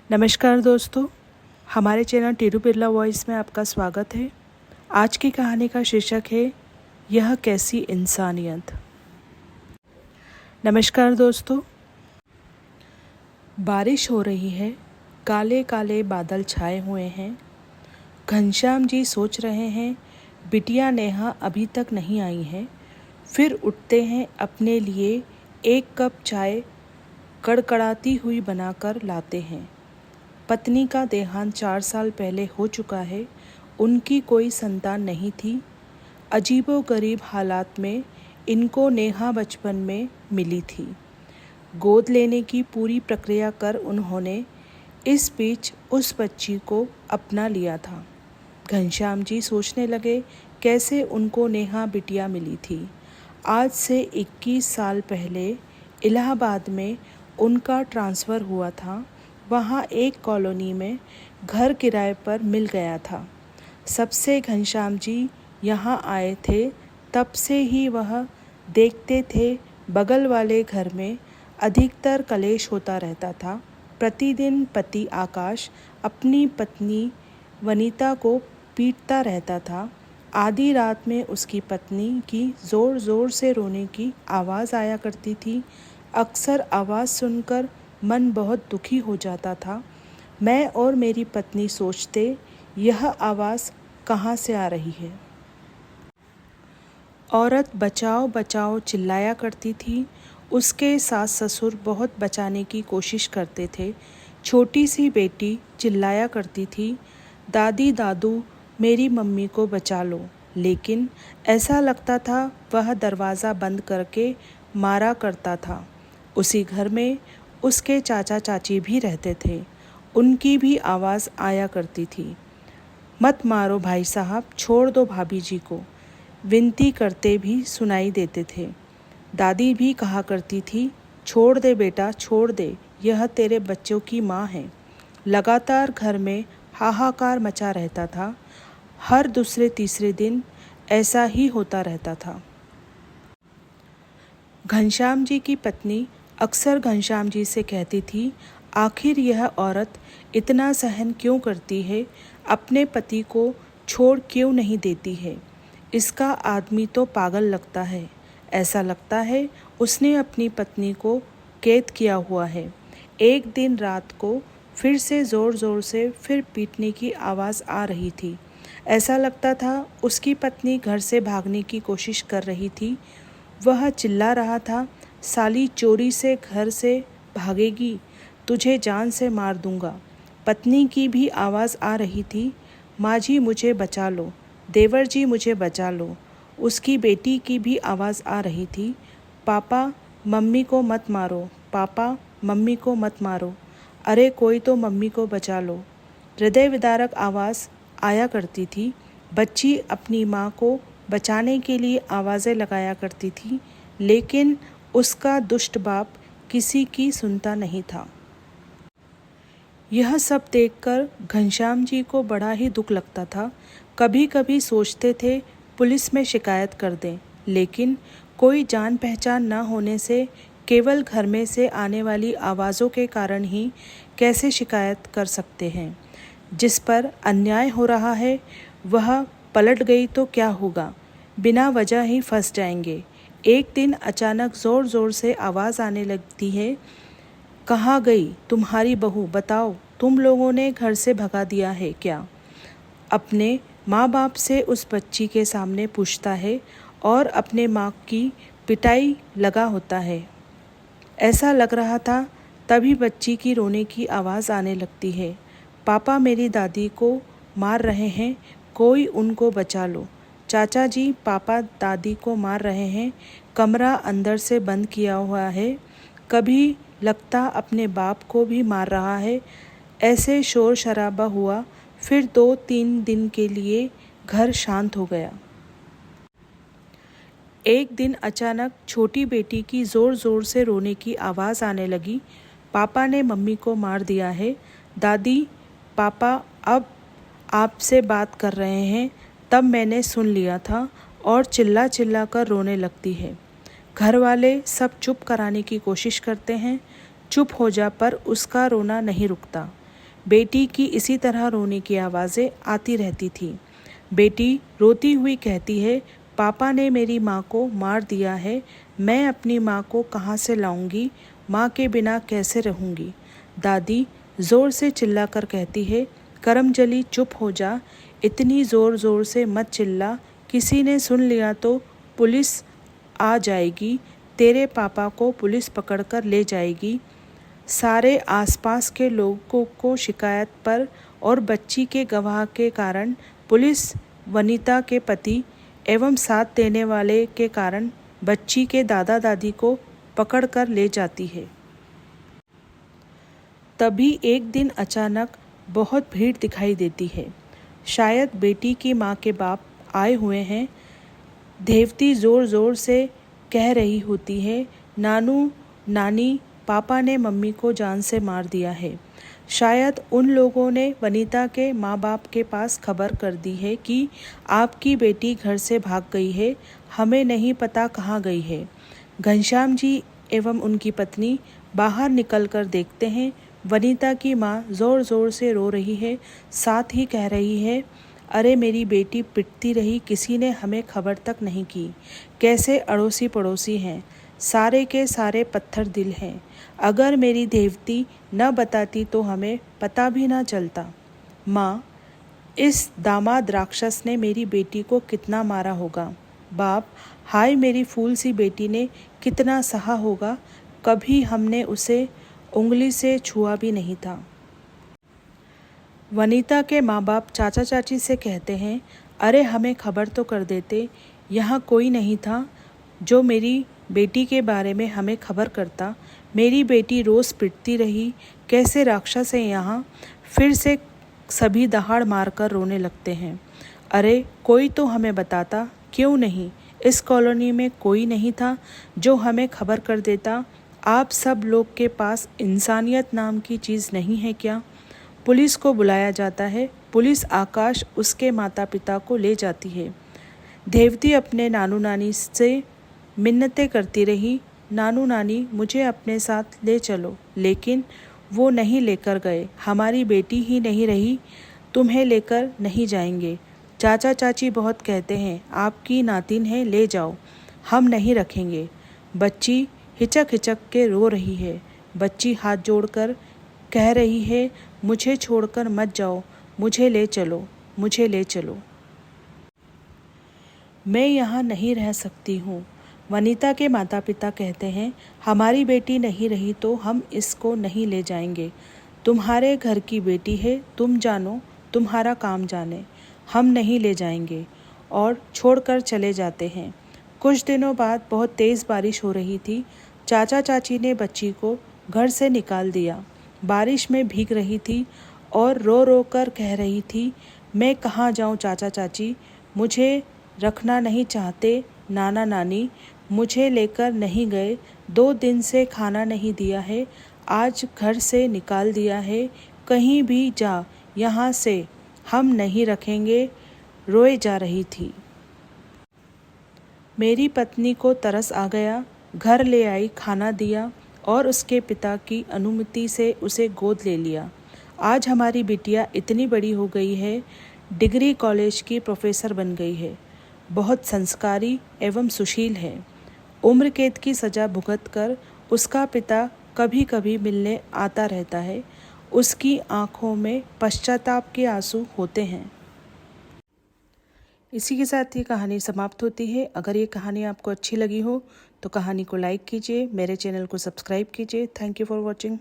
नमस्कार दोस्तों, हमारे चैनल टीरू बिरला वॉइस में आपका स्वागत है। आज की कहानी का शीर्षक है यह कैसी इंसानियत। नमस्कार दोस्तों, बारिश हो रही है, काले काले बादल छाए हुए हैं। घनश्याम जी सोच रहे हैं बिटिया नेहा अभी तक नहीं आई है। फिर उठते हैं, अपने लिए एक कप चाय कड़कड़ाती हुई बनाकर लाते हैं। पत्नी का देहांत 4 साल पहले हो चुका है। उनकी कोई संतान नहीं थी। अजीबोगरीब हालात में इनको नेहा बचपन में मिली थी। गोद लेने की पूरी प्रक्रिया कर उन्होंने इस बीच उस बच्ची को अपना लिया था। घनश्याम जी सोचने लगे कैसे उनको नेहा बिटिया मिली थी। आज से 21 साल पहले इलाहाबाद में उनका ट्रांसफ़र हुआ था। वहाँ एक कॉलोनी में घर किराए पर मिल गया था। सबसे घनश्याम जी यहाँ आए थे तब से ही वह देखते थे बगल वाले घर में अधिकतर कलेश होता रहता था। प्रतिदिन पति आकाश अपनी पत्नी वनीता को पीटता रहता था। आधी रात में उसकी पत्नी की ज़ोर ज़ोर से रोने की आवाज़ आया करती थी। अक्सर आवाज़ सुनकर मन बहुत दुखी हो जाता था। मैं और मेरी पत्नी सोचते यह आवाज़ कहाँ से आ रही है। औरत बचाओ बचाओ चिल्लाया करती थी। उसके सास ससुर बहुत बचाने की कोशिश करते थे। छोटी सी बेटी चिल्लाया करती थी, दादी दादू मेरी मम्मी को बचा लो। लेकिन ऐसा लगता था वह दरवाज़ा बंद करके मारा करता था। उसी घर में उसके चाचा चाची भी रहते थे। उनकी भी आवाज़ आया करती थी, मत मारो भाई साहब, छोड़ दो भाभी जी को। विनती करते भी सुनाई देते थे। दादी भी कहा करती थी, छोड़ दे बेटा, छोड़ दे, यह तेरे बच्चों की माँ है। लगातार घर में हाहाकार मचा रहता था। हर दूसरे तीसरे दिन ऐसा ही होता रहता था। घनश्याम जी की पत्नी अक्सर घनश्याम जी से कहती थी, आखिर यह औरत इतना सहन क्यों करती है, अपने पति को छोड़ क्यों नहीं देती है। इसका आदमी तो पागल लगता है। ऐसा लगता है उसने अपनी पत्नी को कैद किया हुआ है। एक दिन रात को फिर से ज़ोर ज़ोर से फिर पीटने की आवाज़ आ रही थी। ऐसा लगता था उसकी पत्नी घर से भागने की कोशिश कर रही थी। वह चिल्ला रहा था, साली चोरी से घर से भागेगी, तुझे जान से मार दूंगा। पत्नी की भी आवाज़ आ रही थी, माँ जी मुझे बचा लो, देवर जी मुझे बचा लो। उसकी बेटी की भी आवाज़ आ रही थी, पापा मम्मी को मत मारो, पापा मम्मी को मत मारो, अरे कोई तो मम्मी को बचा लो। हृदय विदारक आवाज़ आया करती थी। बच्ची अपनी माँ को बचाने के लिए आवाज़ें लगाया करती थी, लेकिन उसका दुष्ट बाप किसी की सुनता नहीं था। यह सब देखकर घनश्याम जी को बड़ा ही दुख लगता था। कभी कभी सोचते थे पुलिस में शिकायत कर दें, लेकिन कोई जान पहचान न होने से केवल घर में से आने वाली आवाज़ों के कारण ही कैसे शिकायत कर सकते हैं। जिस पर अन्याय हो रहा है वह पलट गई तो क्या होगा, बिना वजह ही फंस जाएंगे। एक दिन अचानक ज़ोर ज़ोर से आवाज़ आने लगती है, कहाँ गई तुम्हारी बहू, बताओ तुम लोगों ने घर से भगा दिया है क्या। अपने माँ बाप से उस बच्ची के सामने पूछता है और अपने माँ की पिटाई लगा होता है। ऐसा लग रहा था तभी बच्ची की रोने की आवाज़ आने लगती है, पापा मेरी दादी को मार रहे हैं, कोई उनको बचा लो। चाचा जी पापा दादी को मार रहे हैं, कमरा अंदर से बंद किया हुआ है, कभी लगता अपने बाप को भी मार रहा है। ऐसे शोर शराबा हुआ। फिर 2-3 दिन के लिए घर शांत हो गया। एक दिन अचानक छोटी बेटी की ज़ोर ज़ोर से रोने की आवाज़ आने लगी, पापा ने मम्मी को मार दिया है। दादी पापा अब आपसे बात कर रहे हैं, तब मैंने सुन लिया था, और चिल्ला चिल्ला कर रोने लगती है। घर वाले सब चुप कराने की कोशिश करते हैं, चुप हो जा, पर उसका रोना नहीं रुकता। बेटी की इसी तरह रोने की आवाज़ें आती रहती थीं। बेटी रोती हुई कहती है, पापा ने मेरी माँ को मार दिया है, मैं अपनी माँ को कहाँ से लाऊंगी, माँ के बिना कैसे रहूंगी। दादी ज़ोर से चिल्लाकर कहती है, करमजली चुप हो जा, इतनी ज़ोर ज़ोर से मत चिल्ला, किसी ने सुन लिया तो पुलिस आ जाएगी, तेरे पापा को पुलिस पकड़कर ले जाएगी। सारे आसपास के लोगों को शिकायत पर और बच्ची के गवाह के कारण पुलिस वनिता के पति एवं साथ देने वाले के कारण बच्ची के दादा दादी को पकड़कर ले जाती है। तभी एक दिन अचानक बहुत भीड़ दिखाई देती है। शायद बेटी की माँ के बाप आए हुए हैं। देवती ज़ोर ज़ोर से कह रही होती है, नानू नानी, पापा ने मम्मी को जान से मार दिया है। शायद उन लोगों ने वनिता के माँ बाप के पास खबर कर दी है कि आपकी बेटी घर से भाग गई है, हमें नहीं पता कहाँ गई है। घनश्याम जी एवं उनकी पत्नी बाहर निकलकर देखते हैं, वनिता की माँ ज़ोर ज़ोर से रो रही है, साथ ही कह रही है, अरे मेरी बेटी पिटती रही, किसी ने हमें खबर तक नहीं की। कैसे अड़ोसी पड़ोसी हैं, सारे के सारे पत्थर दिल हैं। अगर मेरी देवती न बताती तो हमें पता भी ना चलता। माँ, इस दामाद राक्षस ने मेरी बेटी को कितना मारा होगा। बाप, हाय मेरी फूल सी बेटी ने कितना सहा होगा, कभी हमने उसे उंगली से छुआ भी नहीं था। वनिता के माँ बाप चाचा चाची से कहते हैं, अरे हमें खबर तो कर देते, यहाँ कोई नहीं था जो मेरी बेटी के बारे में हमें खबर करता। मेरी बेटी रोज़ पिटती रही, कैसे राक्षस है यहाँ। फिर से सभी दहाड़ मारकर रोने लगते हैं। अरे कोई तो हमें बताता, क्यों नहीं, इस कॉलोनी में कोई नहीं था जो हमें खबर कर देता। आप सब लोग के पास इंसानियत नाम की चीज़ नहीं है क्या। पुलिस को बुलाया जाता है, पुलिस आकाश उसके माता पिता को ले जाती है। देवती अपने नानू नानी से मिन्नतें करती रही, नानू नानी मुझे अपने साथ ले चलो, लेकिन वो नहीं लेकर गए। हमारी बेटी ही नहीं रही, तुम्हें लेकर नहीं जाएंगे। चाचा चाची बहुत कहते हैं, आपकी नातिन है, ले जाओ, हम नहीं रखेंगे। बच्ची हिचक हिचक के रो रही है। बच्ची हाथ जोड़कर कह रही है, मुझे छोड़कर मत जाओ, मुझे ले चलो, मुझे ले चलो, मैं यहाँ नहीं रह सकती हूँ। वनिता के माता पिता कहते हैं, हमारी बेटी नहीं रही तो हम इसको नहीं ले जाएंगे। तुम्हारे घर की बेटी है, तुम जानो, तुम्हारा काम जाने, हम नहीं ले जाएंगे। और छोड़कर चले जाते हैं। कुछ दिनों बाद बहुत तेज़ बारिश हो रही थी। चाचा चाची ने बच्ची को घर से निकाल दिया। बारिश में भीग रही थी और रो रो कर कह रही थी, मैं कहाँ जाऊँ चाचा चाची, मुझे रखना नहीं चाहते नाना नानी, मुझे लेकर नहीं गए, 2 दिन से खाना नहीं दिया है, आज घर से निकाल दिया है, कहीं भी जा, यहाँ से हम नहीं रखेंगे, रोए जा रही थी। मेरी पत्नी को तरस आ गया, घर ले आई, खाना दिया और उसके पिता की अनुमति से उसे गोद ले लिया। आज हमारी बिटिया इतनी बड़ी हो गई है, डिग्री कॉलेज की प्रोफेसर बन गई है, बहुत संस्कारी एवं सुशील है। उम्र कैद की सज़ा भुगत कर उसका पिता कभी कभी मिलने आता रहता है। उसकी आंखों में पश्चाताप के आंसू होते हैं। इसी के साथ ये कहानी समाप्त होती है। अगर ये कहानी आपको अच्छी लगी हो तो कहानी को लाइक कीजिए, मेरे चैनल को सब्सक्राइब कीजिए। Thank you for watching.